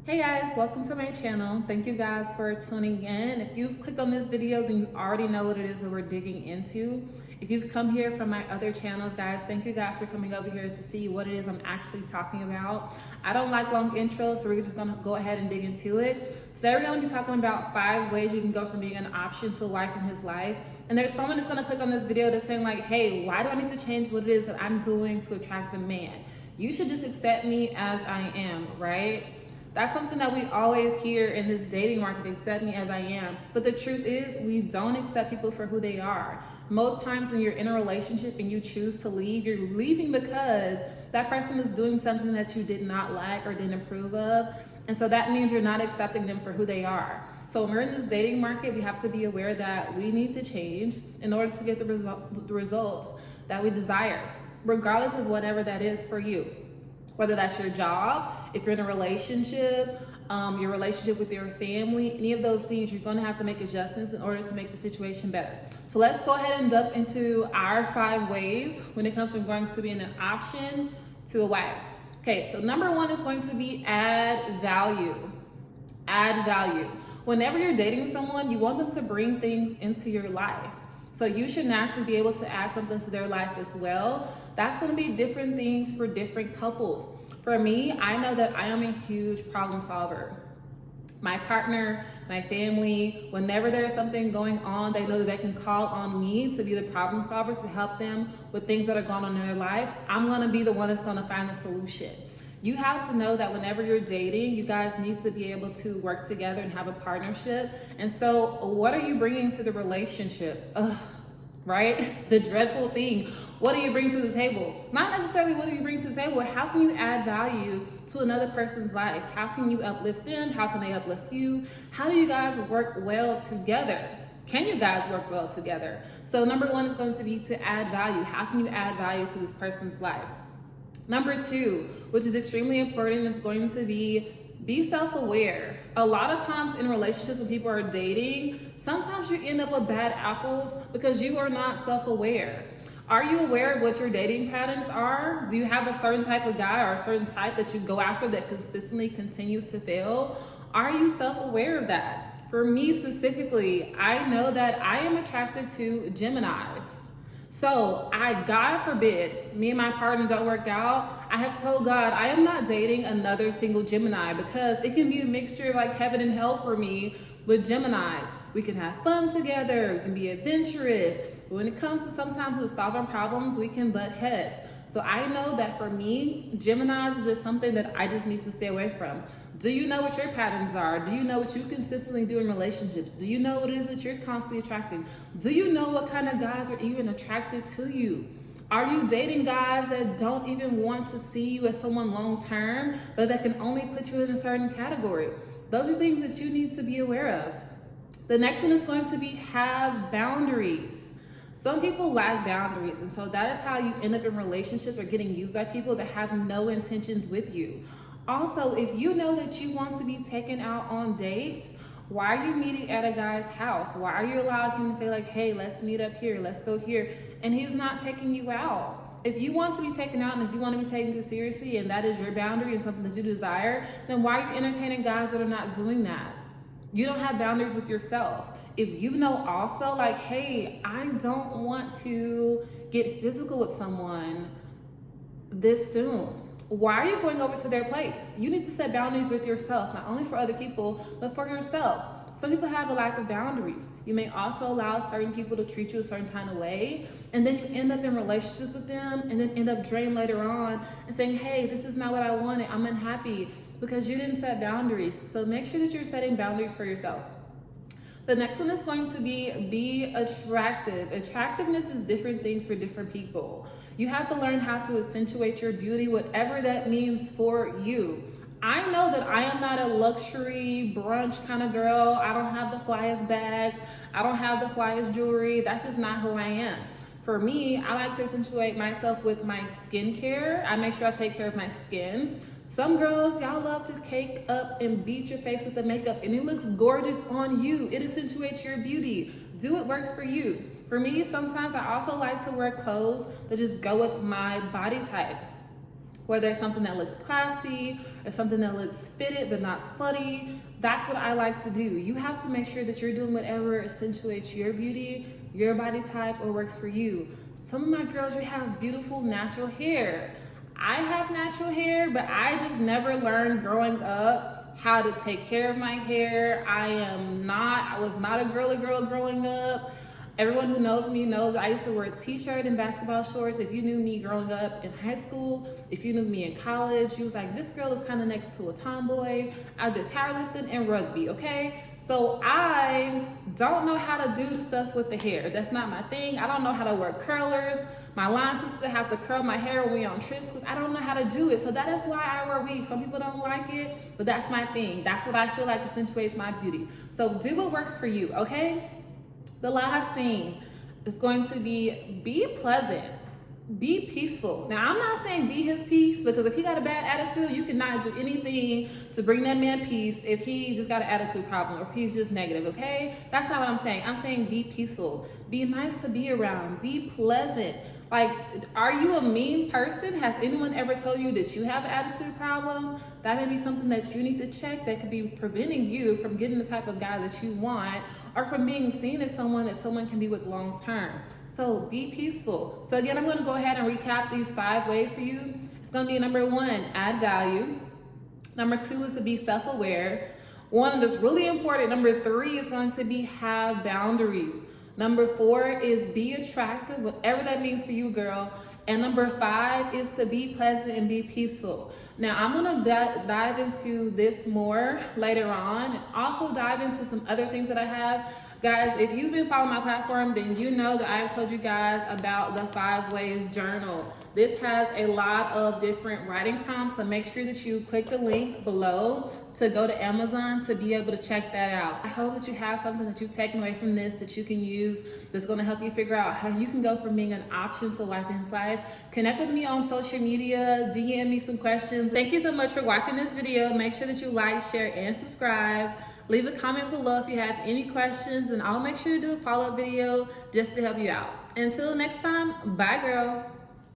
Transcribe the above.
Hey guys, welcome to my channel. Thank you guys for tuning in. If you've clicked on this video, then you already know what it is that we're digging into. If you've come here from my other channels, guys, thank you guys for coming over here to see what it is I'm actually talking about. I don't like long intros, so we're just gonna go ahead and dig into it. Today we're gonna be talking about 5 ways you can go from being an option to a wife in his life. And there's someone that's gonna click on this video that's saying like, hey, why do I need to change what it is that I'm doing to attract a man? You should just accept me as I am, right? That's something that we always hear in this dating market, accept me as I am. But the truth is, we don't accept people for who they are. Most times when you're in a relationship and you choose to leave, you're leaving because that person is doing something that you did not like or didn't approve of. And so that means you're not accepting them for who they are. So when we're in this dating market, we have to be aware that we need to change in order to get the results that we desire, regardless of whatever that is for you. Whether that's your job, if you're in a relationship, your relationship with your family, any of those things, you're gonna have to make adjustments in order to make the situation better. So let's go ahead and dive into our 5 ways when it comes from going to being an option to a wife. Okay, so number 1 is going to be add value. Add value. Whenever you're dating someone, you want them to bring things into your life. So you should naturally be able to add something to their life as well. That's going to be different things for different couples. For me, I know that I am a huge problem solver. My partner, my family, whenever there's something going on, they know that they can call on me to be the problem solver, to help them with things that are going on in their life. I'm going to be the one that's going to find the solution. You have to know that whenever you're dating, you guys need to be able to work together and have a partnership. And so what are you bringing to the relationship? Right? The dreadful thing. What do you bring to the table? Not necessarily what do you bring to the table. How can you add value to another person's life? How can you uplift them? How can they uplift you? How do you guys work well together? Can you guys work well together? So number 1 is going to be to add value. How can you add value to this person's life? Number 2, which is extremely important, is going to be self-aware. A lot of times in relationships when people are dating, sometimes you end up with bad apples because you are not self-aware. Are you aware of what your dating patterns are? Do you have a certain type of guy or a certain type that you go after that consistently continues to fail? Are you self-aware of that? For me specifically, I know that I am attracted to Geminis. So God forbid, me and my partner don't work out, I have told God I am not dating another single Gemini because it can be a mixture like heaven and hell for me with Geminis. We can have fun together, we can be adventurous. But when it comes to sometimes with solving problems, we can butt heads. So I know that for me, Geminis is just something that I just need to stay away from. Do you know what your patterns are? Do you know what you consistently do in relationships? Do you know what it is that you're constantly attracting? Do you know what kind of guys are even attracted to you? Are you dating guys that don't even want to see you as someone long term, but that can only put you in a certain category? Those are things that you need to be aware of. The next one is going to be have boundaries. Some people lack boundaries, and so that is how you end up in relationships or getting used by people that have no intentions with you. Also, if you know that you want to be taken out on dates, why are you meeting at a guy's house? Why are you allowing him to say like, hey, let's meet up here, let's go here, and he's not taking you out? If you want to be taken out and if you want to be taken seriously and that is your boundary and something that you desire, then why are you entertaining guys that are not doing that? You don't have boundaries with yourself. If you know also like, hey, I don't want to get physical with someone this soon, why are you going over to their place? You need to set boundaries with yourself, not only for other people, but for yourself. Some people have a lack of boundaries. You may also allow certain people to treat you a certain kind of way, and then you end up in relationships with them and then end up drained later on and saying, hey, this is not what I wanted, I'm unhappy, because you didn't set boundaries. So make sure that you're setting boundaries for yourself. The next one is going to be attractive. Attractiveness is different things for different people. You have to learn how to accentuate your beauty, whatever that means for you. I know that I am not a luxury brunch kind of girl. I don't have the flyest bags. I don't have the flyest jewelry. That's just not who I am. For me, I like to accentuate myself with my skincare. I make sure I take care of my skin. Some girls, y'all love to cake up and beat your face with the makeup and it looks gorgeous on you. It accentuates your beauty. Do what works for you. For me, sometimes I also like to wear clothes that just go with my body type. Whether it's something that looks classy or something that looks fitted but not slutty, that's what I like to do. You have to make sure that you're doing whatever accentuates your beauty, your body type, or works for you. Some of my girls, you have beautiful natural hair. I have natural hair, but I just never learned growing up how to take care of my hair. I was not a girly girl growing up. Everyone who knows me knows I used to wear a t-shirt and basketball shorts. If you knew me growing up in high school, if you knew me in college, you was like, this girl is kind of next to a tomboy. I did powerlifting and rugby, okay? So I don't know how to do the stuff with the hair. That's not my thing. I don't know how to wear curlers. My line sister have to curl my hair when we on trips because I don't know how to do it. So that is why I wear weave. Some people don't like it, but that's my thing. That's what I feel like accentuates my beauty. So do what works for you, okay? The last thing is going to be pleasant, be peaceful. Now, I'm not saying be his peace, because if he got a bad attitude, you cannot do anything to bring that man peace if he just got an attitude problem or if he's just negative, okay? That's not what I'm saying. I'm saying be peaceful, be nice to be around, be pleasant. Like, are you a mean person? Has anyone ever told you that you have an attitude problem? That may be something that you need to check that could be preventing you from getting the type of guy that you want, or from being seen as someone that someone can be with long term. So be peaceful. So again, I'm gonna go ahead and recap these 5 ways for you. It's gonna be number 1, add value. Number 2 is to be self-aware. 1 that's really important. Number 3 is going to be have boundaries. Number 4 is be attractive, whatever that means for you, girl. And number 5 is to be pleasant and be peaceful. Now, I'm gonna dive into this more later on, and also dive into some other things that I have. Guys, if you've been following my platform, then you know that I've told you guys about the 5 Ways Journal. This has a lot of different writing prompts, so make sure that you click the link below to go to Amazon to be able to check that out. I hope that you have something that you've taken away from this that you can use, that's gonna help you figure out how you can go from being an option to a wife in his life. Connect with me on social media, DM me some questions. Thank you so much for watching this video. Make sure that you like, share, and subscribe. Leave a comment below if you have any questions, and I'll make sure to do a follow-up video just to help you out. Until next time, bye girl.